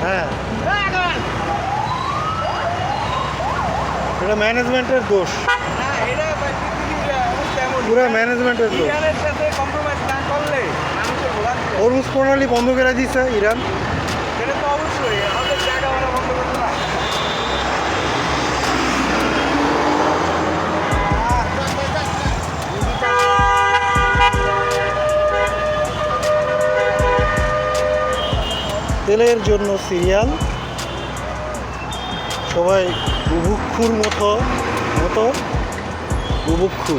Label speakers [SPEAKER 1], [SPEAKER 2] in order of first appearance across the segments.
[SPEAKER 1] হ্যাঁ, এটা ম্যানেজমেন্টের দোষ, পুরো ম্যানেজমেন্টের দোষ। হরমুজ প্রণালী বন্ধ করে দিয়েছে ইরান। তেলের জন্য সিরিয়াল, সবাই বুভুক্ষুর মতো বুভুক্ষু,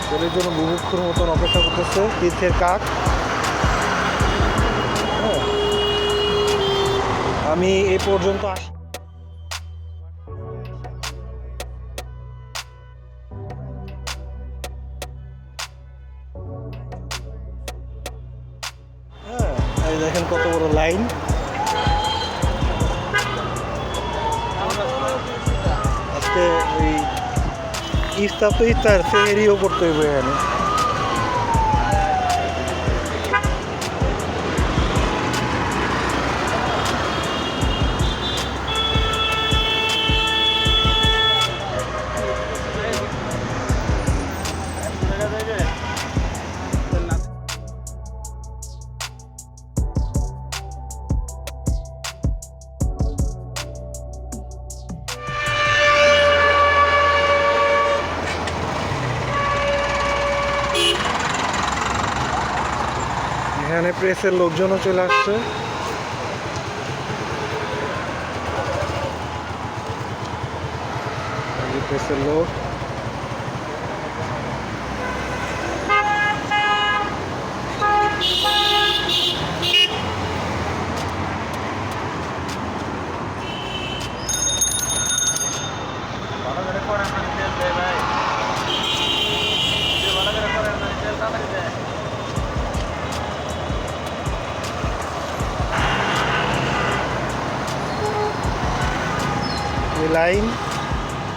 [SPEAKER 1] তেলের জন্য বুভুক্ষুর মতন অপেক্ষা করতেছে তীর্থের কাক। হ্যাঁ, আমি এ পর্যন্ত আসি। হ্যাঁ, এই দেখেন কত বড় লাইন। আজকে ওই ইফতার তো ইফতার সেহেরিও করতে হবে এখানে। এখানে প্রেসের লোকজনও চলে আসছে। প্রেসের লোক লাইন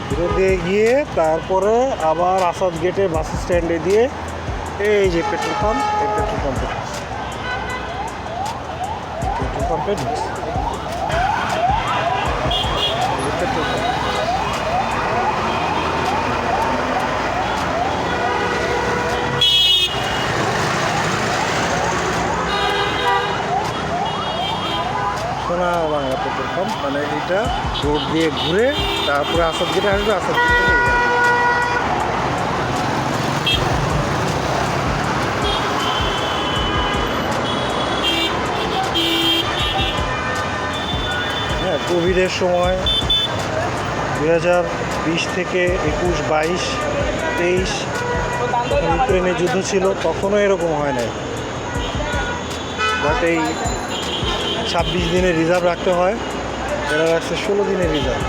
[SPEAKER 1] বিরোধ দিয়ে গিয়ে তারপরে আবার আসাদ গেটে বাস স্ট্যান্ডে দিয়ে এই যে পেট্রোল পাম্প, এই পেট্রোল পাম্পে পেট্রোল পাম্পে পেট্রোল পাম্প। সোনা বাংলা পেট্রোল পাম্প, মানে এটা রোড দিয়ে ঘুরে তারপরে আসাদ গেটে আসবে, আসাদ গেট থেকে হ্যাঁ, কোভিডের সময় 2020 থেকে 21, 22, 23 ইউক্রেনে যুদ্ধ ছিল, তখনও এরকম হয় নাই। বাট এই 26 দিনের রিজার্ভ রাখতে হয়, এরা রাখছে 16 দিনের রিজার্ভ।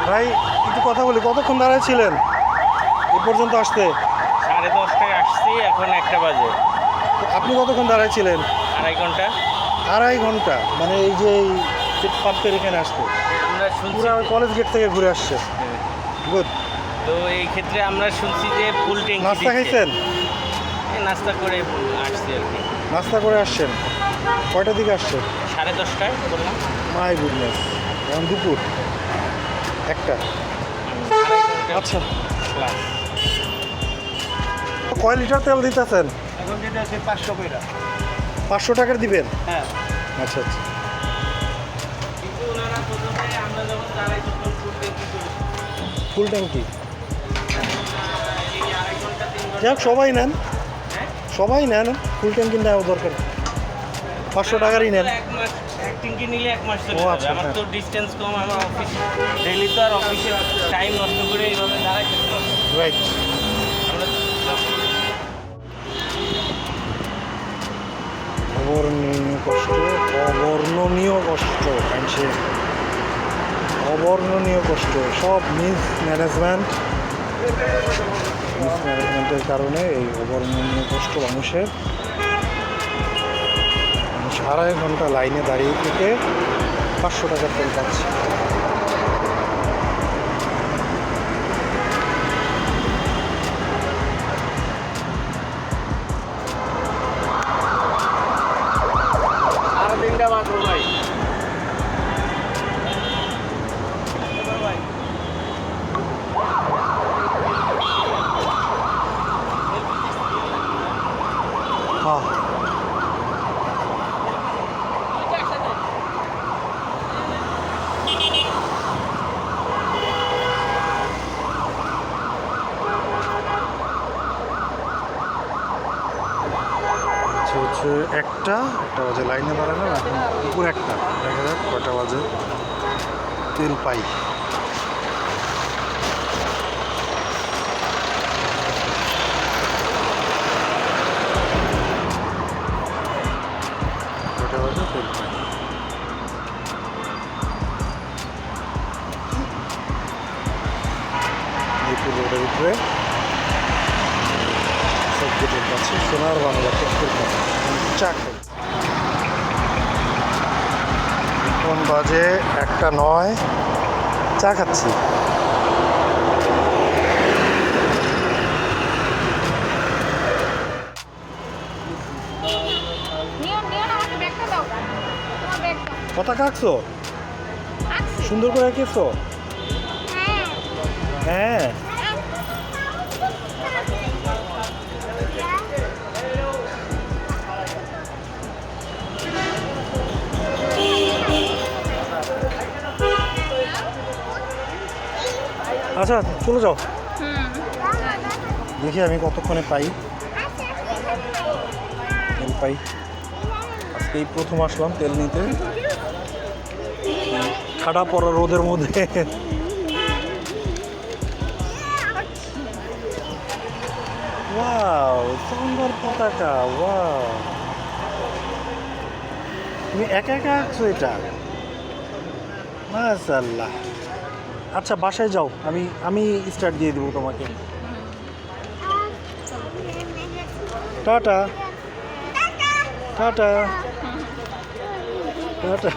[SPEAKER 1] ভাই একটু কথা বলি, কতক্ষণ দাঁড়ায় ছিলেন এ পর্যন্ত আসতে?
[SPEAKER 2] 10:30টায় আসছি, এখন 1টা বাজে।
[SPEAKER 1] আপনি কতক্ষণ দাঁড়ায় ছিলেন?
[SPEAKER 2] 2.5 ঘন্টা।
[SPEAKER 1] 2.5 ঘন্টা, মানে এই যে পাম্পের এখানে আসতে
[SPEAKER 2] আমরা শুনছি
[SPEAKER 1] পুরো কলেজ গেট থেকে ঘুরে আসছে। গুড।
[SPEAKER 2] তো এই ক্ষেত্রে আমরা শুনছি যে ফুল ট্যাঙ্কি
[SPEAKER 1] নাস্তা খাইছেন?
[SPEAKER 2] নাস্তা করে আসছি আর কি।
[SPEAKER 1] নাস্তা করে আসছেন? কয়টার দিকে আসছেন?
[SPEAKER 2] 10:30টায় বললাম।
[SPEAKER 1] মাই গুডনেস, এখন দুপুর 1টা। আচ্ছা,
[SPEAKER 2] ক্লাস
[SPEAKER 1] কয় লিটার তেল দিতেছেন?
[SPEAKER 2] এখন যেটা আছে 500 কইরা।
[SPEAKER 1] 500 টাকার দিবেন?
[SPEAKER 2] হ্যাঁ।
[SPEAKER 1] আচ্ছা আচ্ছা।
[SPEAKER 2] কিন্তু ওনারা প্রথমে আমরা যখন দাঁড়াই তখন ফুল ট্যাঙ্কি
[SPEAKER 1] ফুল ট্যাঙ্কি?
[SPEAKER 2] এই 2.5 ঘন্টা 3 ঘন্টা।
[SPEAKER 1] যাক, সবাই নেন,
[SPEAKER 2] হ্যাঁ,
[SPEAKER 1] সবাই নেন, ফুল ট্যাঙ্কি নেওয়া দরকার, 500 টাকারই নেন।
[SPEAKER 2] এক মাস এক ট্যাঙ্কি নিলে 1 মাস চলে
[SPEAKER 1] ও
[SPEAKER 2] যাবে।
[SPEAKER 1] আচ্ছা,
[SPEAKER 2] আমার
[SPEAKER 1] হ্যাঁ।
[SPEAKER 2] তো ডিসটেন্স কম, আমার অফিস ডেইলি তো আর অফিসে টাইম নষ্ট করে এইভাবে দাঁড়াইতে পারবো না।
[SPEAKER 1] রাইট।
[SPEAKER 2] আমরা
[SPEAKER 1] অবর্ণনীয় কষ্ট, অবর্ণনীয় কষ্ট, মানুষের অবর্ণনীয় কষ্ট, সব মিসম্যানেজমেন্টের কারণে এই অবর্ণনীয় কষ্ট মানুষের। মানুষ 2.5 ঘন্টা লাইনে দাঁড়িয়ে থেকে 500 টাকার তেল পাচ্ছে। একটা বাজে, লাইনে দাঁড়ালাম এখন দুপুর একটা, দেখা যাক কয়টা বাজে তেল পাই। কয়টা বাজে তেল পাই। মিরপুর রোডের উপরে সব গেটের কাছে সোনার বাংলা পেট্রোল পাম্প, চা খাই। এখন বাজে 1:09, চা খাচ্ছি। পতাকা আঁকছো? সুন্দর করে আঁকিয়েছো? হ্যাঁ। আচ্ছা চলে যাও, দেখি আমি কতক্ষণে পাই। তেল পাই, আজকে এই প্রথম আসলাম তেল নিতে, ঠাডা পড়া রোদের মধ্যে। ওয়াও, সুন্দর পতাকা, ওয়াও। তুমি একা একা আঁকছো এটা? মাশাআল্লাহ। আচ্ছা বাসায় যাও, আমি স্টার্ট দিয়ে দেবো তোমাকে। Tata tata tata.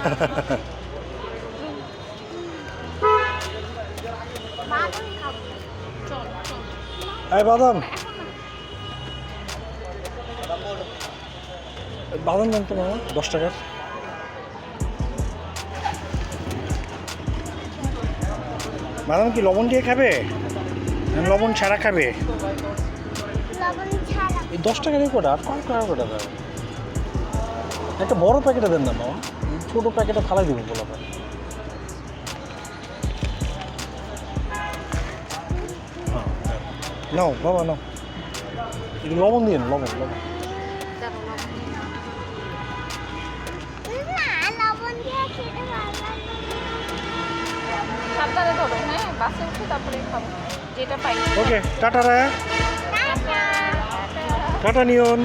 [SPEAKER 1] এই বাদাম, বাদাম দেন তো মামা, 10 টাকার। বাদাম কি লবণ দিয়ে খাবে, লবণ ছাড়া খাবে? এই 10 টাকার কোটা আর কম টাকা কোটা দেবে। একটা বড় প্যাকেটে দেন না মামা, ছোটো প্যাকেটে ফালাই দেবো বলা। নাও বাবা নাও, একটু লবণ দিয়ে লবণ লবণ।
[SPEAKER 3] সাবধানে ধরো, হ্যাঁ বাসে উঠে তারপরে খাবো যেটা পাই।
[SPEAKER 1] ওকে টাটা রে, টাটা নিয়ন।